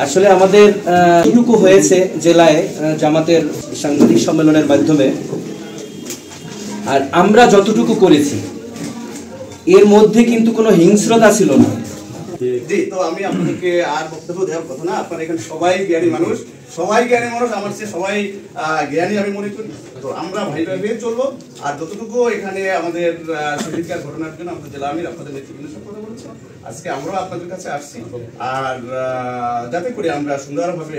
আসলে আমাদের যতটুকু হয়েছে জেলায় জামাতের সাংবাদিক সম্মেলনের মাধ্যমে, আর আমরা যতটুকু করেছি এর মধ্যে কিন্তু কোনো হিংস্রতা ছিল না। জি, তো আমি আপনাদেরকে আর বক্তব্য দেওয়ার কথা না। আপনারা এখানে সবাই জ্ঞানী মানুষ, আমার চেয়ে সবাই জ্ঞানী আমি মনে করি। তো আমরা ভাই ভাই হয়ে চলবো। আর যতটুকু এখানে আমাদের সেদিনকার ঘটনার জন্য আমাদের জেলা আমির আপনাদের নেতৃবৃন্দের সাথে কথা বলেছি, আজকে আমরাও আপনাদের কাছে আসছি, আর যাতে করে আমরা সুন্দরভাবে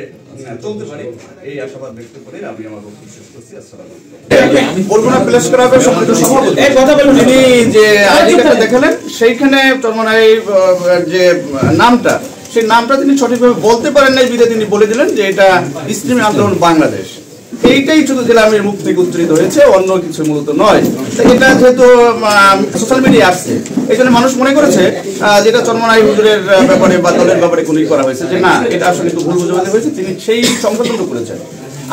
চলতে পারি এই আশাবাদ ব্যক্ত করে আমি আমার বক্তব্য শেষ করছি। আসসালামু আলাইকুম। বরগুনা প্রেস ক্লাবের সম্মানিত সভাপতি এই কথা বলুন, তিনি যে আইডি কার্ডটা দেখালেন সেইখানে চরমনাই যে নামটা, সেই নামটা তিনি সঠিকভাবে বলতে পারেন নাই, বিধে তিনি বলে দিলেন যে এটা ইসলামী আন্দোলন বাংলাদেশ। এইটাই শুধু জেলা আমির মুখ থেকে উচ্চারিত হয়েছে, অন্য কিছু মূলত নয়। এটা যেহেতু সোশ্যাল মিডিয়া আসছে, এই জন্য মানুষ মনে করেছে যেটা চরমনাই হুজুরের ব্যাপারে বা দলের ব্যাপারে কুলি করা হয়েছে, যে না এটা আসলে একটু ভুল বোঝাবুঝি হয়েছে, তিনি সেই সংশোধন করেছেন।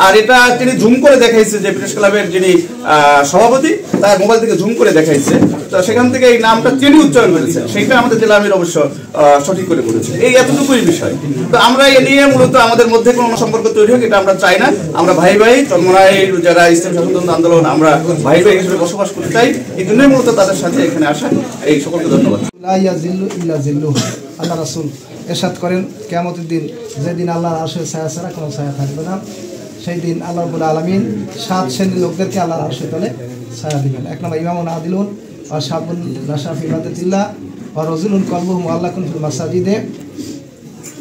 আর এটা তিনি জুম করে দেখাইছে, যে প্রেস ক্লাবের যিনি সভাপতি তার মোবাইল থেকে জুম করে দেখাইছে, তো সেখান থেকে এই নামটা তিনি উচ্চারণ করেছেন, সেইটা আমাদের জেলা আমির অবশ্য সঠিক করে বলেছে। এই এতটুকুই বিষয়। তো আমরা এ নিয়ে মূলত আমাদের মধ্যে কোনো সম্পর্ক তৈরি হোক এটা আমরা চাই না। আমরা ভাই ভাই চরমনাইয়ের যারা ইসলামী শাসনতন্ত্র আন্দোলন, আমরা ভাই ভাই হিসেবে বসবাস করতে চাই। এই জন্যই মূলত তাদের সাথে এখানে আসা। এই সকলকে ধন্যবাদ। আল্লাহ রাসূল ইরশাদ করেন, কিয়ামতের দিন যেদিন আল্লাহর আরশের ছায়া ছাড়া কোনো ছায়া থাকবে না, সেই দিন আল্লাহ রাব্বুল আলামিন 7 শ্রেণীর লোকদেরকে আল্লাহর আরশের তলে ছায়া দিবেন। এক নম্বর ইমামুন আদিলুন ওয়া শাবুন নাশা ফি ইবাদাতিল্লাহ ওয়া রাজুলুন কলবুহু মুআল্লাকুন ফিল মাসাজিদে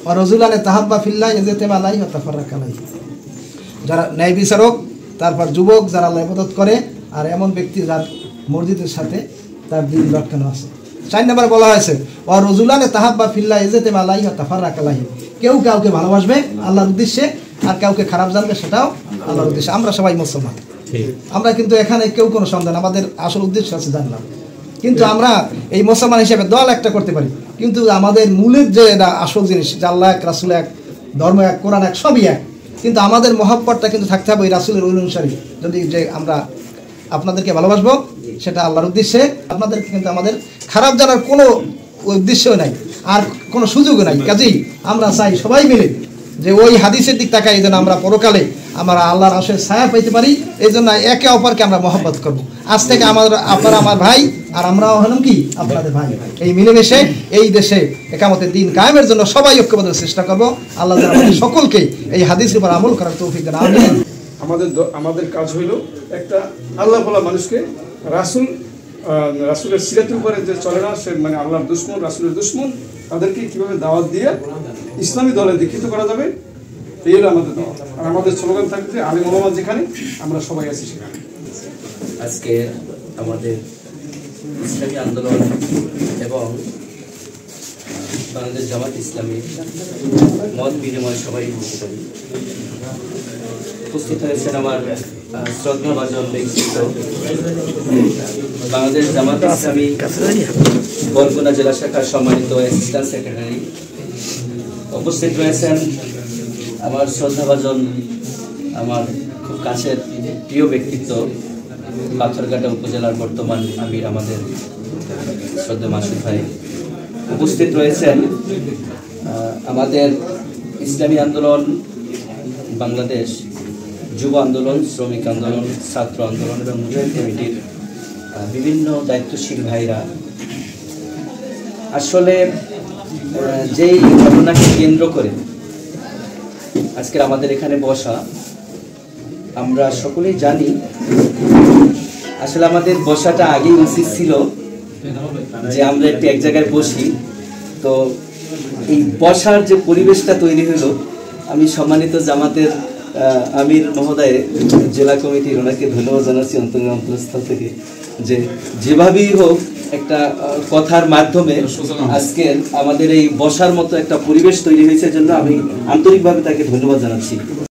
ওয়া রাজুলান তাহাব্বা ফিল্লাহ ইজতামা আলাইহি ওয়া তাফাররাকা আলাইহি। যারা ন্যায় বিচারক, তারপর যুবক যারা আল্লাহর ইবাদত করে, আর এমন ব্যক্তি যার মসজিদের সাথে তার দিন লটকানো আছে। 4 নম্বরে বলা হয়েছে ওয়া রাজুলান তাহাব্বা ফিল্লাহ ইজতামা আলাইহি ওয়া তাফাররাকা আলাইহি। কেউ কাউকে ভালোবাসবে আল্লাহর উদ্দেশ্যে, আর কাউকে খারাপ জানবে সেটাও আল্লাহর উদ্দেশ্যে। আমরা সবাই মুসলমান, আমরা কিন্তু এখানে কেউ কোনো সন্দেহ, আমাদের আসল উদ্দেশ্য আছে জানলাম, কিন্তু আমরা এই মুসলমান হিসেবে দল একটা করতে পারি, কিন্তু আমাদের মূলের যে আসল জিনিস, যে আল্লাহ এক, রাসূল এক, ধর্ম এক, কোরআন এক, সবই এক, কিন্তু আমাদের মহব্বতটা কিন্তু থাকতে হবে ওই রাসূলের অনুসারী। যদি যে আমরা আপনাদেরকে ভালোবাসবো সেটা আল্লাহর উদ্দেশ্যে, আপনাদেরকে কিন্তু আমাদের খারাপ জানার কোনো উদ্দেশ্য নাই আর কোনো সুযোগও নাই। কাজেই আমরা চাই সবাই মিলে যে ওই হাদিসের দিক তাকাই যেন আমরা পরকালে আমরা আল্লাহর আরশের ছায়া পাইতে পারি। এই জন্য একে অপরকে আমরা মহব্বত করব। আজ থেকে আপনারা আমার ভাই, আর আমরাও হলাম কি আপনাদের ভাই। এই মিলেমিশে এই দেশে ইকামতের দিন কায়েমের জন্য সবাই ঐক্যবদ্ধ চেষ্টা করব। আল্লাহ যেন আমাদের সকলকে এই হাদিসের উপর আমল করার তৌফিক দেন। আমিন। আমাদের কাজ হইল একটা আল্লাহ বলা মানুষকে রাসূলের সিরাতের উপরে যে চলে না, সে মানে আল্লাহর দুশমন, রাসূলের দুশমন, তাদেরকে কিভাবে দাওয়াত দিয়ে ইসলামী দলে দীক্ষিত করা যাবে, এই হলো আমাদের দাওয়াত। আর আমাদের স্লোগান থাকবে আলিম ওলামা যেখানে, আমরা সবাই আছি সেখানে। আজকে আমাদের ইসলামী আন্দোলন এবং বাংলাদেশ জামাত ইসলামী মত বিনিময় সবাই বলতে পারি। উপস্থিত হয়েছেন আমার শ্রদ্ধাভাজন ব্যক্তিত্ব বাংলাদেশ জামাত ইসলামী বরগুনা জেলা শাখার সম্মানিত অ্যাসিস্ট্যান্ট সেক্রেটারি। উপস্থিত রয়েছেন আমার শ্রদ্ধাভাজন, আমার খুব কাছের প্রিয় ব্যক্তিত্ব পাথরঘাটা উপজেলার বর্তমান আমির আমাদের শ্রদ্ধা মাসুদ ভাই। উপস্থিত রয়েছেন আমাদের ইসলামী আন্দোলন বাংলাদেশ, যুব আন্দোলন, শ্রমিক আন্দোলন, ছাত্র আন্দোলন এবং মুজাহিদ কমিটির বিভিন্ন দায়িত্বশীল ভাইরা। আসলে যেই ঘটনাকে কেন্দ্র করে আজকে আমাদের এখানে বসা, আমরা সকলেই জানি আসলে আমাদের বসাটা আগেই উচিত ছিল যে আমরা একটু এক জায়গায় বসি। তো এই বসার যে পরিবেশটা তৈরি হলো, আমি সম্মানিত জামাতের আমির মহোদয়, জেলা কমিটির ওনাকে ধন্যবাদ জানাচ্ছি অন্তরস্থল থেকে, যে যেভাবেই হোক একটা কথার মাধ্যমে আজকে আমাদের এই বসার মতো একটা পরিবেশ তৈরি হয়েছে, জন্য আমি আন্তরিকভাবে তাকে ধন্যবাদ জানাচ্ছি।